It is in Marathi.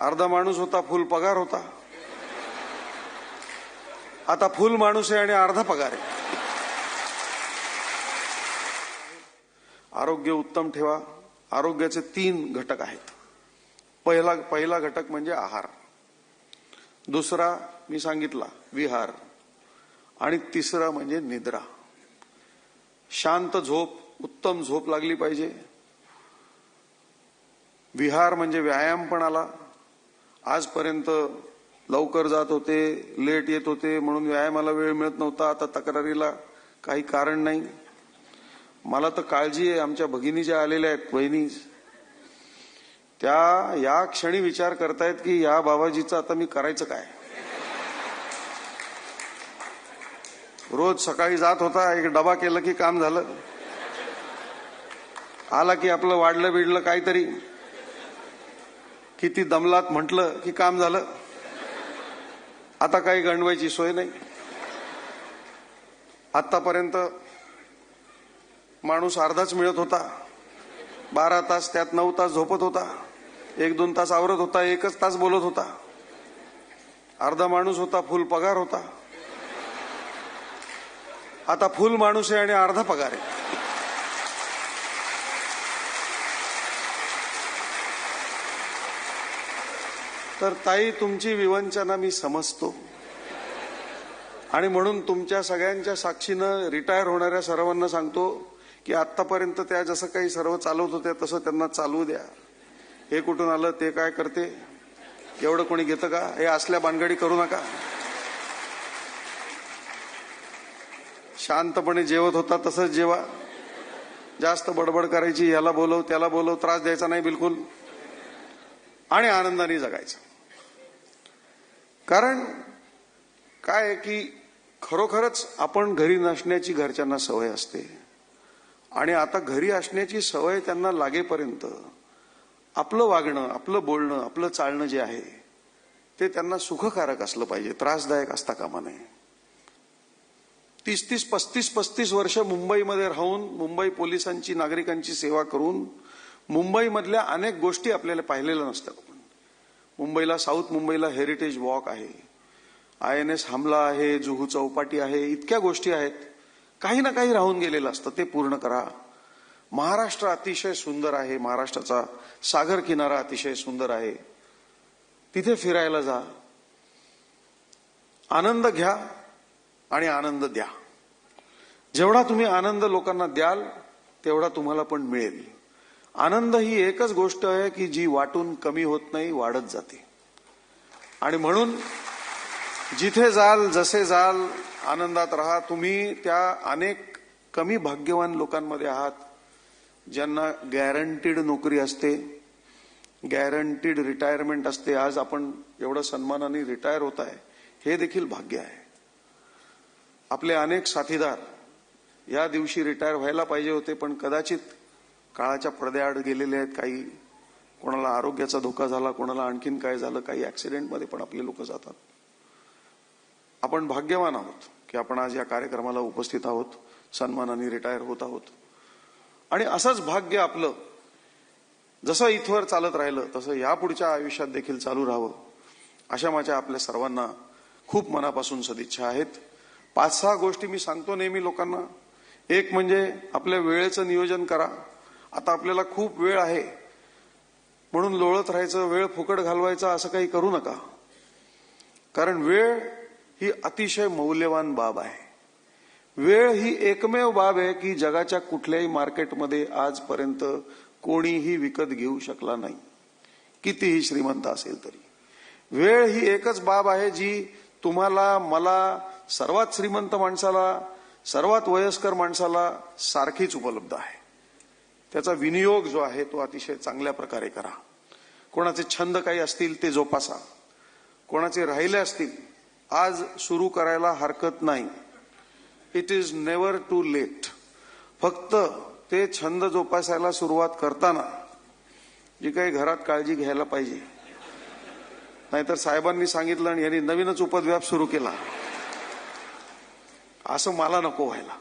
अर्धा माणूस होता, फुल पगार होता. आता फुल माणूस आहे आणि अर्धा पगार आहे. आरोग्य उत्तम ठेवा. आरोग्याचे 3 घटक आहेत. पहिला घटक म्हणजे आहार, दुसरा मी सांगितला विहार, आणि तिसरा म्हणजे निद्रा. शांत झोप, उत्तम झोप लागली पाहिजे. विहार म्हणजे व्यायामपणाला. आजपर्यंत लवकर जात होते, लेट येत होते म्हणून व्यायामाला वेळ मिळत नव्हता. आता तक्रारीला काही कारण नाही. मला तर काळजी आहे, आमच्या भगिनी ज्या आलेल्या आहेत, बहिणी, त्या या क्षणी विचार करतायत की या बाबाजीचं आता मी करायचं काय. रोज सकाळी जात होता, एक डबा केलं की काम झालं. आला की आपलं वाढलं बिडलं काहीतरी, किती दमलात म्हटलं की काम झालं. आता काही गंडवायची सोय नाही. आतापर्यंत माणूस अर्धाच मिळत होता. 12 तास, त्यात 9 तास झोपत होता, 1-2 तास आवरत होता, 1च तास बोलत होता. अर्धा माणूस होता, फुल पगार होता. आता फुल माणूस आहे आणि अर्धा पगार आहे. तर ताई, तुमची विवंचना मी समजतो आणि म्हणून तुमच्या सगळ्यांच्या साक्षीनं रिटायर होणाऱ्या सर्वांना सांगतो की आतापर्यंत त्या जसं काही सर्व चालवत होत्या तसं त्यांना चालवू द्या. हे कुठून आलं, ते काय करते, एवढं कोणी घेतं का, हे असल्या भानगडी करू नका. शांतपणे जेवत होता तसंच जेवा. जास्त बडबड करायची, याला बोलव त्याला बोलव, त्रास द्यायचा नाही बिलकुल, आणि आनंदाने जगायचं. कारण काय आहे की खरोखरच आपण घरी नसण्याची घरच्यांना सवय असते, आणि आता घरी असण्याची सवय त्यांना लागेपर्यंत आपलं वागणं, आपलं बोलणं, आपलं चालणं जे आहे ते त्यांना सुखकारक असलं पाहिजे, त्रासदायक असता कामा नये. 30-30, 35-35 वर्ष मुंबईमध्ये राहून, मुंबई पोलिसांची, नागरिकांची सेवा करून मुंबईमधल्या अनेक गोष्टी आपल्याला पाहिलेल्या नसतात. मुंबईला, साऊथ मुंबईला हेरिटेज वॉक आहे, INS हमला आहे, जुहू चौपाटी आहे, इतक्या गोष्टी आहेत. काही ना काही राहून गेलेलं असतं, ते पूर्ण करा. महाराष्ट्र अतिशय सुंदर आहे, महाराष्ट्राचा सागर किनारा अतिशय सुंदर आहे, तिथे फिरायला जा, आनंद घ्या आणि आनंद द्या. जेवढा तुम्ही आनंद लोकांना द्याल तेवढा तुम्हाला पण मिळेल. आनंद ही एकच गोष्ट आहे की जी वाटून कमी होत नाही, वाढत जाते. आणि म्हणून जिथे जाल, जसे जाल, आनंदात राहा. तुम्ही त्या अनेक कमी भाग्यवान लोकांमध्ये आहात ज्यांना गॅरंटीड नोकरी असते, गॅरंटीड रिटायरमेंट असते. आज आपण एवढं सन्मानाने रिटायर होत आहे, हे देखील भाग्य आहे. आपले अनेक साथीदार या दिवशी रिटायर व्हायला पाहिजे होते, पण कदाचित काळाच्या पडद्याआड गेलेले आहेत. काही, कोणाला आरोग्याचा धोका झाला, कोणाला आणखीन काय झालं, काही ऍक्सिडेंटमध्ये पण आपले लोक जातात. आपण भाग्यवान आहोत की आपण आज या कार्यक्रमाला उपस्थित आहोत, सन्मानाने रिटायर होत आहोत. आणि असंच भाग्य आपलं जसं इथवर चालत राहिलं तसं यापुढच्या आयुष्यात देखील चालू राहावं, अशा माझ्या आपल्या सर्वांना खूप मनापासून सदिच्छा आहेत. 5-6 गोष्टी मी सांगतो नेहमी लोकांना. एक म्हणजे आपल्या वेळेचं नियोजन करा. आता आपल्याला खूप वेळ आहे म्हणून लोळत राहायचं, वेळ फुकट घालवायचा असं काही करू नका. कारण वेळ ही अतिशय मौल्यवान बाब आहे. वेळ ही एकमेव बाब आहे की जगाच्या कुठल्याही मार्केटमध्ये आजपर्यंत कोणीही विकत घेऊ शकला नाही, कितीही श्रीमंत असेल तरी. वेळ ही एकच बाब आहे जी तुम्हाला, मला, सर्वात श्रीमंत माणसाला, सर्वात वयस्कर माणसाला सारखीच उपलब्ध आहे. त्याचा विनियोग जो आहे तो अतिशय चांगल्या प्रकारे करा. कोणाचे छंद काही असतील ते जोपासा, कोणाचे राहिले असतील आज सुरू करायला हरकत नाही. It is never too late. फक्त ते छंद जोपासायला सुरुवात करताना जी काही घरात काळजी घ्यायला पाहिजे, नाहीतर साहेबांनी सांगितलं आणि यांनी नवीनच उपद्व्याप सुरू केला असं मला नको व्हायला.